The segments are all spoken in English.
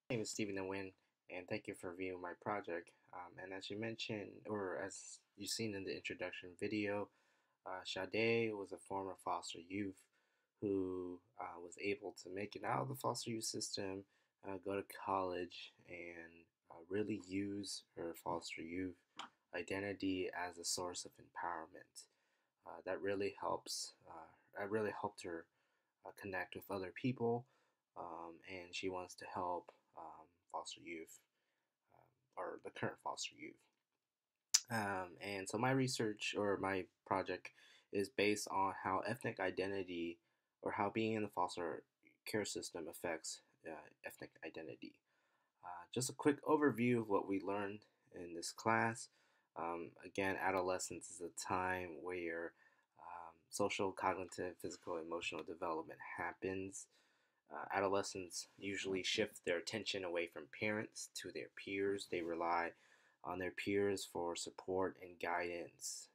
My name is Stephen Nguyen, and thank you for viewing my project. And as you mentioned, or as you've seen in the introduction video, Sade was a former foster youth who was able to make it out of the foster youth system, go to college, and really use her foster youth identity as a source of empowerment. That really helped her connect with other people, and she wants to help foster youth or the current foster youth. And so my research or my project is based on how ethnic identity or how being in the foster care system affects ethnic identity. Just a quick overview of what we learned in this class. Again, adolescence is a time where social, cognitive, physical, emotional development happens. Adolescents usually shift their attention away from parents to their peers. They rely on their peers for support and guidance.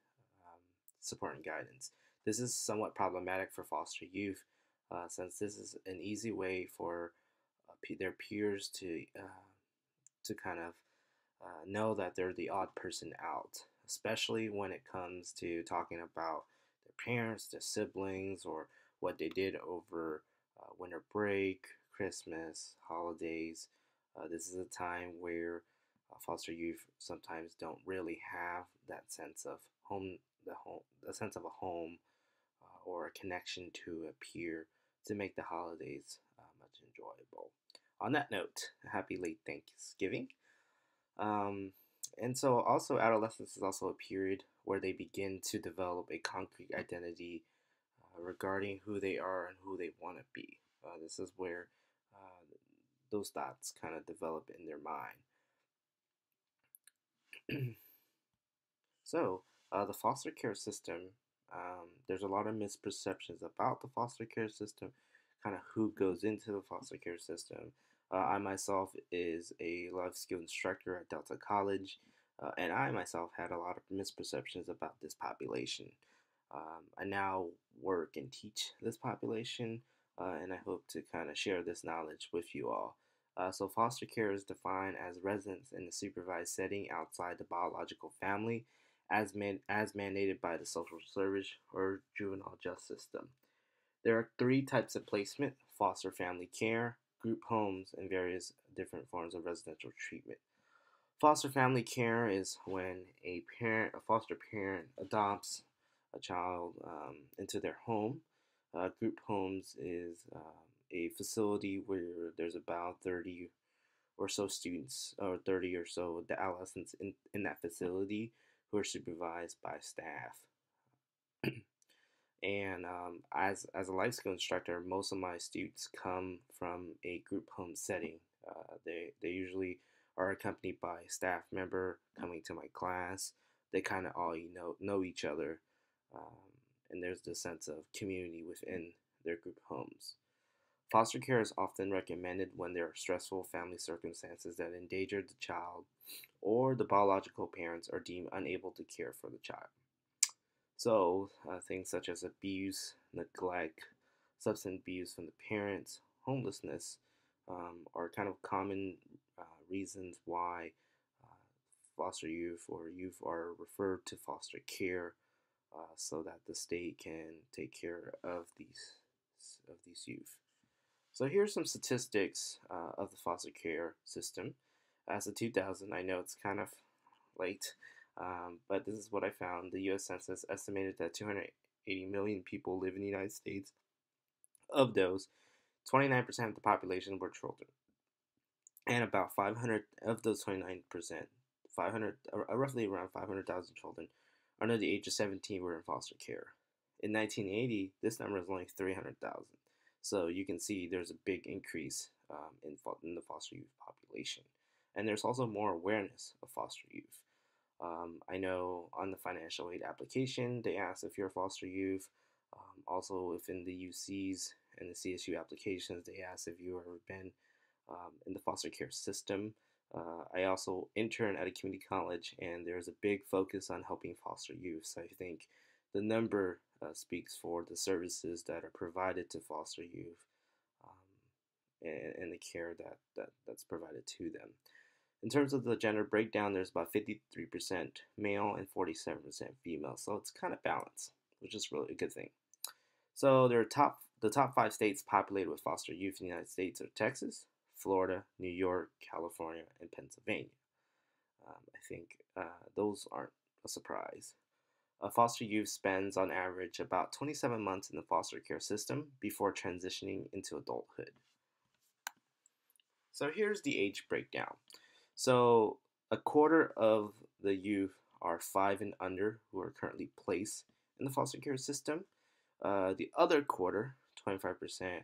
Um, Support and guidance. This is somewhat problematic for foster youth, since this is an easy way for their peers to kind of know that they're the odd person out, especially when it comes to talking about their parents, their siblings, or what they did over winter break, Christmas, holidays. This is a time where foster youth sometimes don't really have that sense of the sense of a home or a connection to a peer to make the holidays much enjoyable. On that note, happy late Thanksgiving. Um, and so, also, adolescence is also a period where they begin to develop a concrete identity regarding who they are and who they want to be. This is where those thoughts kind of develop in their mind. So, the foster care system, there's a lot of misperceptions about the foster care system, kind of who goes into the foster care system. I myself is a life skill instructor at Delta College, and I myself had a lot of misperceptions about this population. I now work and teach this population, and I hope to kind of share this knowledge with you all. So, foster care is defined as residence in a supervised setting outside the biological family, as mandated by the social service or juvenile justice system. There are three types of placement: foster family care, group homes, and various different forms of residential treatment. Foster family care is when a foster parent, adopts a child into their home. Group homes is a facility where there's about 30 or so students, or 30 or so the adolescents in that facility who are supervised by staff. And as a life skill instructor, most of my students come from a group home setting. They usually are accompanied by a staff member coming to my class. They kind of all know each other, um, and there's this sense of community within their group homes. Foster care is often recommended when there are stressful family circumstances that endanger the child, or the biological parents are deemed unable to care for the child. So, things such as abuse, neglect, substance abuse from the parents, homelessness are kind of common reasons why uh, foster youth or youth are referred to foster care, so that the state can take care of these youth. So here's some statistics of the foster care system. As of 2000, I know it's kind of late, but this is what I found. The U.S. Census estimated that 280 million people live in the United States. Of those, 29% of the population were children, and about 500 of those 29%, 500, roughly around 500,000 children under the age of 17 were in foster care. In 1980, this number was only 300,000. So you can see there's a big increase in the foster youth population. And there's also more awareness of foster youth. I know on the financial aid application, they ask if you're a foster youth. Also, within the UCs and the CSU applications, they ask if you've ever been in the foster care system. I also intern at a community college, and there's a big focus on helping foster youth. So I think the number speaks for the services that are provided to foster youth, um, and the care that's provided to them. In terms of the gender breakdown, there's about 53% male and 47% female, so it's kind of balanced, which is really a good thing. So the top five states populated with foster youth in the United States are Texas, Florida, New York, California, and Pennsylvania. I think those aren't a surprise. A foster youth spends on average about 27 months in the foster care system before transitioning into adulthood. So here's the age breakdown. So a quarter of the youth are 5 and under who are currently placed in the foster care system. The other quarter, 25%,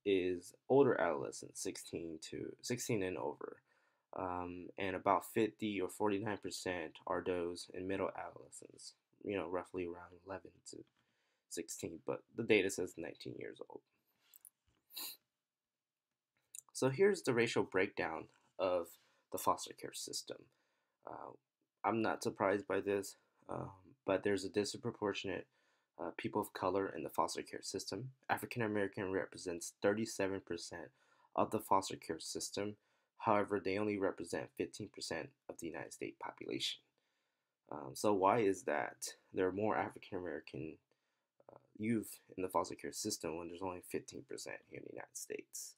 is older adolescents, 16 and over. And about 50 or 49% are those in middle adolescence, roughly around 11 to 16, but the data says 19 years old. So here's the racial breakdown of the foster care system. Uh, I'm not surprised by this, but there's a disproportionate people of color in the foster care system. African American represents 37% of the foster care system. However, they only represent 15% of the United States population. So why is that? There are more African American youth in the foster care system when there's only 15% here in the United States.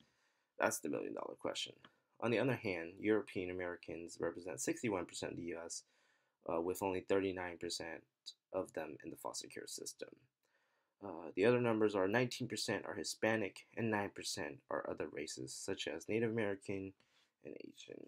That's the million-dollar question. On the other hand, European Americans represent 61% of the U.S., with only 39% of them in the foster care system. The other numbers are 19% are Hispanic and 9% are other races, such as Native American and Asian.